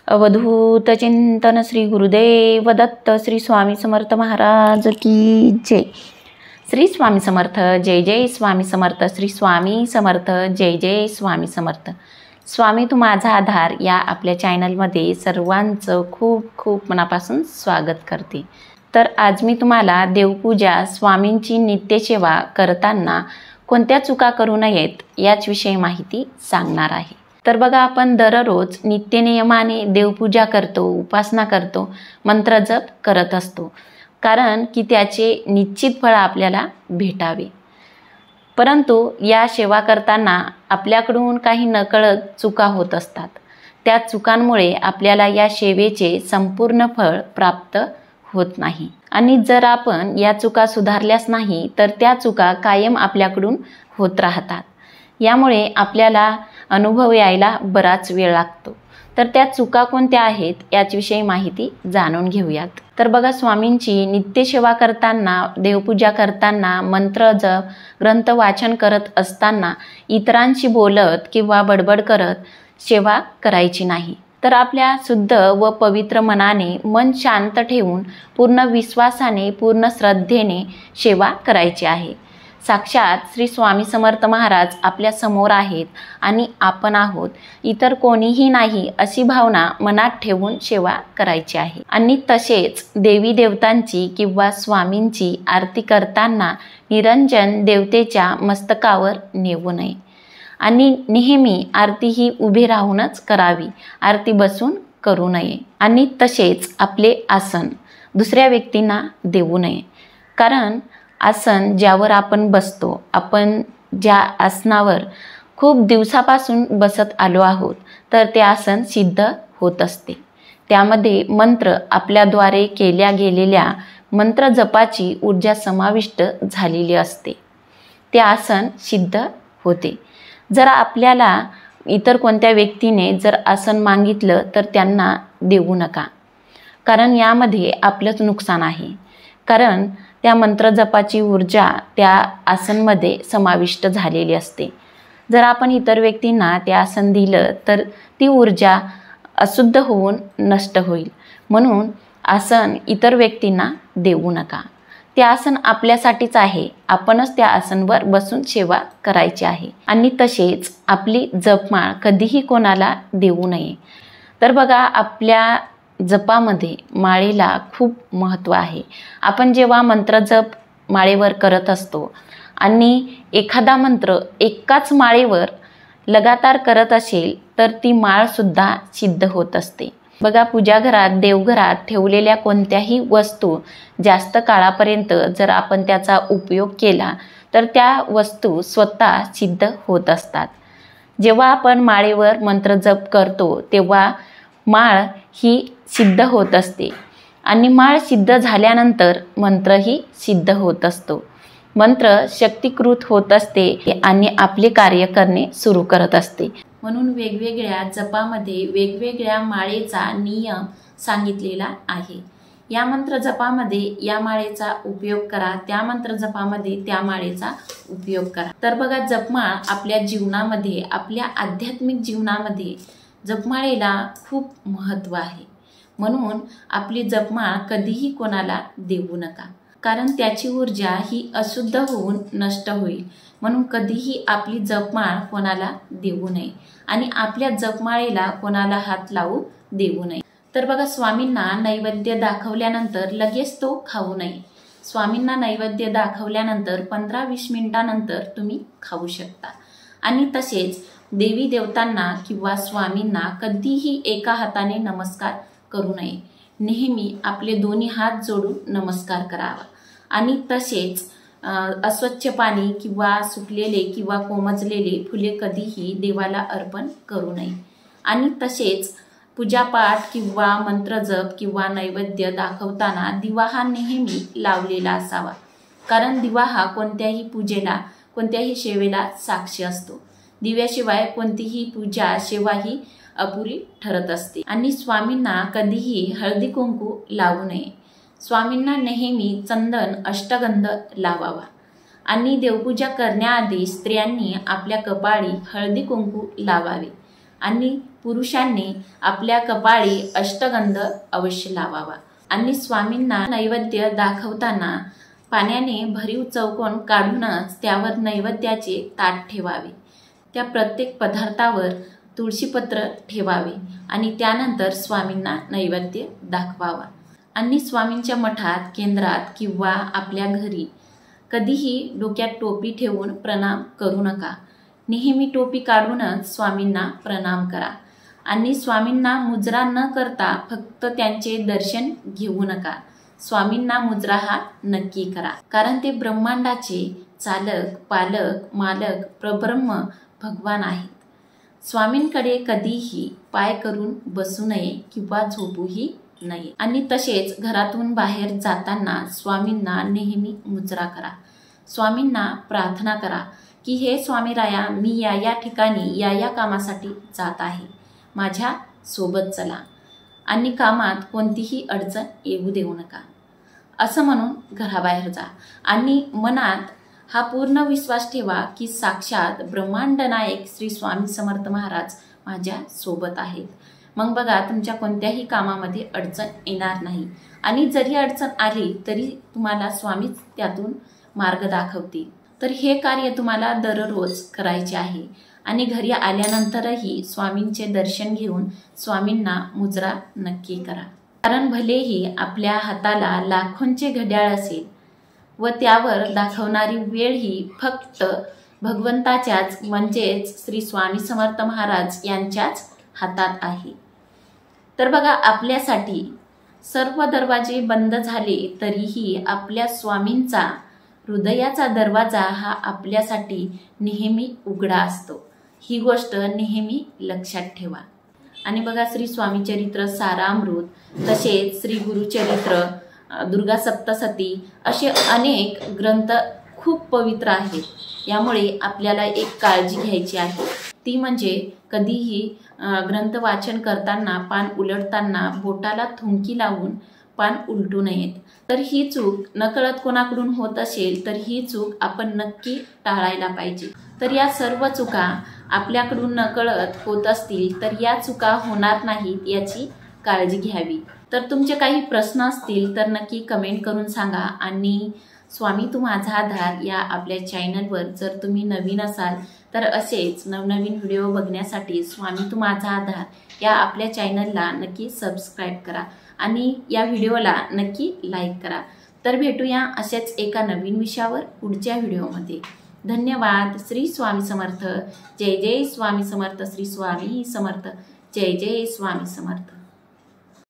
अवधूत चिंतन श्री गुरुदेव दत्त श्री स्वामी समर्थ महाराज की जय। श्री स्वामी समर्थ जय जय स्वामी समर्थ। श्री स्वामी समर्थ जय जय स्वामी समर्थ। स्वामी तू माझा आधार या आपल्या चॅनलमध्ये सर्वांचं खूप खूप मनापासून स्वागत करते। तर आज मी तुम्हाला देवपूजा स्वामींची नित्यसेवा करताना कोणत्या चुका करू नयेत याचविषयी माहिती सांगणार आहे। तर बघा, आपण दररोज नित्यनियमाने देवपूजा करतो, उपासना करतो, मंत्र जप करत असतो, कारण की त्याचे निश्चित फळ आपल्याला भेटावे। परंतु या सेवा करताना आपल्याकडून काही नकळत चुका होत असतात। त्या चुकांमुळे आपल्याला या सेवेचे संपूर्ण फळ प्राप्त होत नाही आणि जर आपण या चुका सुधारल्यास नाही तर त्या चुका कायम आपल्याकडून होत राहतात। यामुळे आपल्याला अनुभव यायला बराच वेळ लागतो। तर त्या चुका कोणत्या आहेत याचविषयी माहिती जाणून घेऊयात। तर बघा, स्वामींची नित्यसेवा करताना, देवपूजा करताना, मंत्र जप, ग्रंथ वाचन करत असताना इतरांशी बोलत किंवा बडबड करत सेवा करायची नाही। तर आपल्या शुद्ध व पवित्र मनाने मन शांत ठेवून पूर्ण विश्वासाने, पूर्ण श्रद्धेने सेवा करायची आहे। साक्षात श्री स्वामी समर्थ महाराज आपल्या समोर आहेत आणि आपण आहोत, इतर कोणीही नाही अशी भावना मनात ठेवून सेवा करायची आहे। आणि तसेच देवी देवतांची किंवा स्वामींची आरती करताना निरंजन देवतेच्या मस्तकावर नेऊ नये आणि नेहमी आरती ही उभे राहूनच करावी, आरती बसून करू नये। आणि तसेच आपले आसन दुसऱ्या व्यक्तींना देऊ नये, कारण आसन ज्यावर आपण बसतो, आपण ज्या आसनावर खूप दिवसापासून बसत आलो आहोत, तर ते आसन सिद्ध होत असते। त्यामध्ये मंत्र आपल्याद्वारे केल्या गेलेल्या मंत्र जपाची ऊर्जा समाविष्ट झालेली असते, ते आसन सिद्ध होते। जर आपल्याला इतर कोणत्या व्यक्तीने जर आसन मागितलं तर त्यांना देऊ नका, कारण यामध्ये आपलंच नुकसान आहे, कारण त्या मंत्र जपाची ऊर्जा त्या आसनमध्ये समाविष्ट झालेली असते। जर आपण इतर व्यक्तींना ते आसन दिलं तर ती ऊर्जा अशुद्ध होऊन नष्ट होईल, म्हणून आसन इतर व्यक्तींना देऊ नका। ते आसन आपल्यासाठीच आहे, आपणच त्या आसनावर बसून सेवा करायची आहे। आणि तसेच आपली जपमाळ कधीही कोणाला देऊ नये। तर बघा, आपल्या जपामध्ये माळेला खूप महत्त्व आहे। आपण जेव्हा मंत्र जप माळेवर करत असतो आणि एखादा मंत्र एकाच माळेवर लगातार करत असेल तर ती माळसुद्धा सिद्ध होत असते। बघा, पूजाघरात, देवघरात ठेवलेल्या कोणत्याही वस्तू जास्त काळापर्यंत जर आपण त्याचा उपयोग केला तर त्या वस्तू स्वतः सिद्ध होत असतात। जेव्हा आपण माळेवर मंत्र जप करतो तेव्हा माळ ही सिद्ध होत असते आणि माळ सिद्ध झाल्यानंतर मंत्रही सिद्ध होत असतो। मंत्र शक्तिकृत होत असते आणि आपले कार्य करणे सुरू करत असते। म्हणून वेगवेगळ्या जपामध्ये वेगवेगळ्या माळेचा नियम सांगितलेला आहे। या मंत्र जपामध्ये या माळेचा उपयोग करा, त्या मंत्र जपामध्ये त्या माळेचा उपयोग करा। तर बघा, जपमाळ आपल्या जीवनामध्ये, आपल्या आध्यात्मिक जीवनामध्ये जपमाळेला खूप महत्त्व आहे। म्हणून आपली जपमाळ कधीही कोणाला देऊ नका, कारण त्याची ऊर्जा ही अशुद्ध होऊन नष्ट होईल। म्हणून कधीही आपली जपमाळ कोणाला देऊ नये आणि आपल्या जपमाळेला कोणाला हात लावू देऊ नये। तर बघा, स्वामींना नैवेद्य दाखवल्यानंतर लगेच तो खाऊ नये। स्वामींना नैवेद्य दाखवल्यानंतर 15-20 मिनिटानंतर तुम्ही खाऊ शकता। आणि तसेच देवी देवतांना किंवा स्वामींना कधीही एका हाताने नमस्कार करू नये, नेहमी आपले दोन्ही हात जोडून नमस्कार करावा। आणि तसेच अस्वच्छ पाणी किंवा सुकलेले किंवा कोमजलेले फुले कधीही देवाला अर्पण करू नये। आणि तसेच पूजापाठ किंवा मंत्रजप किंवा नैवेद्य दाखवताना दिवा हा नेहमी लावलेला असावा, कारण दिवा हा कोणत्याही पूजेला, कोणत्याही सेवेला साक्षी असतो। दिव्याशिवाय कोणतीही पूजा, सेवा ही अपुरी ठरत असते। आणि स्वामींना कधीही हळदी कुंकू लावू नये। स्वामींना नेहमी चंदन, अष्टगंध लावावा। आणि देवपूजा करण्याआधी स्त्रियांनी आपल्या कपाळी हळदी कुंकू लावावे आणि पुरुषांनी आपल्या कपाळी अष्टगंध अवश्य लावावा आणि स्वामींना नैवेद्य दाखवताना पाण्याने भरीव चौकोन काढूनच त्यावर नैवेद्याचे ताट ठेवावे। त्या प्रत्येक पदार्थावर तुळशीपत्र ठेवावे आणि त्यानंतर स्वामींना नैवेद्य दाखवावा। आणि स्वामींच्या मठात, केंद्रात किंवा आपल्या घरी कधीही डोक्यात टोपी ठेवून प्रणाम करू नका। नेहमी टोपी काढूनच स्वामींना प्रणाम करा आणि स्वामींना मुजरा न करता फक्त त्यांचे दर्शन घेऊ नका। स्वामींना मुजरा हा नक्की करा, कारण ते ब्रह्मांडाचे चालक, पालक, मालक, परब्रह्म भगवान आहेत। स्वामींकडे कधीही पाय करून बसू नये किंवा झोपूही नये। आणि तसेच घरातून बाहेर जाताना स्वामींना नेहमी मुजरा करा। स्वामींना प्रार्थना करा की हे स्वामीराया, मी या ठिकाणी या कामासाठी जात आहे, माझ्या सोबत चला आणि कामात कोणतीही अडचण येऊ देऊ नका, असं म्हणून घराबाहेर जा। आणि मनात हा पूर्ण विश्वास ठेवा की साक्षात ब्रह्मांड नायक श्री स्वामी समर्थ महाराज माझ्या सोबत आहेत। मग बघा, तुमच्या कोणत्याही कामामध्ये अडचण येणार नाही आणि जरी अडचण आली तरी तुम्हाला स्वामीच त्यातून मार्ग दाखवतील। तर हे कार्य तुम्हाला दररोज करायचे आहे आणि घरी आल्यानंतरही स्वामींचे दर्शन घेऊन स्वामींना मुजरा नक्की करा। कारण भलेही आपल्या हाताला लाखोंचे घड्याळ असेल व त्यावर दाखवणारी वेळ ही फक्त भगवंताच्याच म्हणजेच श्री स्वामी समर्थ महाराज यांच्याच हातात आहे। तर बघा, आपल्यासाठी सर्व दरवाजे बंद झाले तरीही आपल्या स्वामींचा हृदयाचा दरवाजा हा आपल्यासाठी नेहमी उघडा असतो, ही गोष्ट नेहमी लक्षात ठेवा। आणि बघा, श्री स्वामी चरित्र सारामृत, तसेच श्री गुरुचरित्र, दुर्गा सप्तशती असे अनेक ग्रंथ खूप पवित्र आहेत। यामुळे आपल्याला एक काळजी घ्यायची आहे, ती म्हणजे कधीही ग्रंथ वाचन करताना, पान उलटताना बोटाला थुंकी लावून पान उलटू नयेत। तर ही चूक नकळत कोणाकडून होत असेल तर ही चूक आपण नक्की टाळायला पाहिजे। तर या सर्व चुका आपल्याकडून नकळत होत असतील तर या चुका होणार नाहीत याची काळजी घ्यावी। तर तुमचे काही प्रश्न असतील तर नक्की कमेंट करून सांगा। आणि स्वामी तू माझा आधार या आपल्या चॅनलवर जर तुम्ही नवीन असाल तर असेच नवनवीन व्हिडिओ बघण्यासाठी स्वामी तू माझा आधार या आपल्या चॅनलला नक्की सबस्क्राईब करा आणि या व्हिडिओला नक्की लाईक करा। तर भेटूया अशाच एका नवीन विषयावर पुढच्या व्हिडिओमध्ये। धन्यवाद। श्री स्वामी समर्थ। जय जय स्वामी समर्थ। श्री स्वामी समर्थ। जय जय स्वामी समर्थ।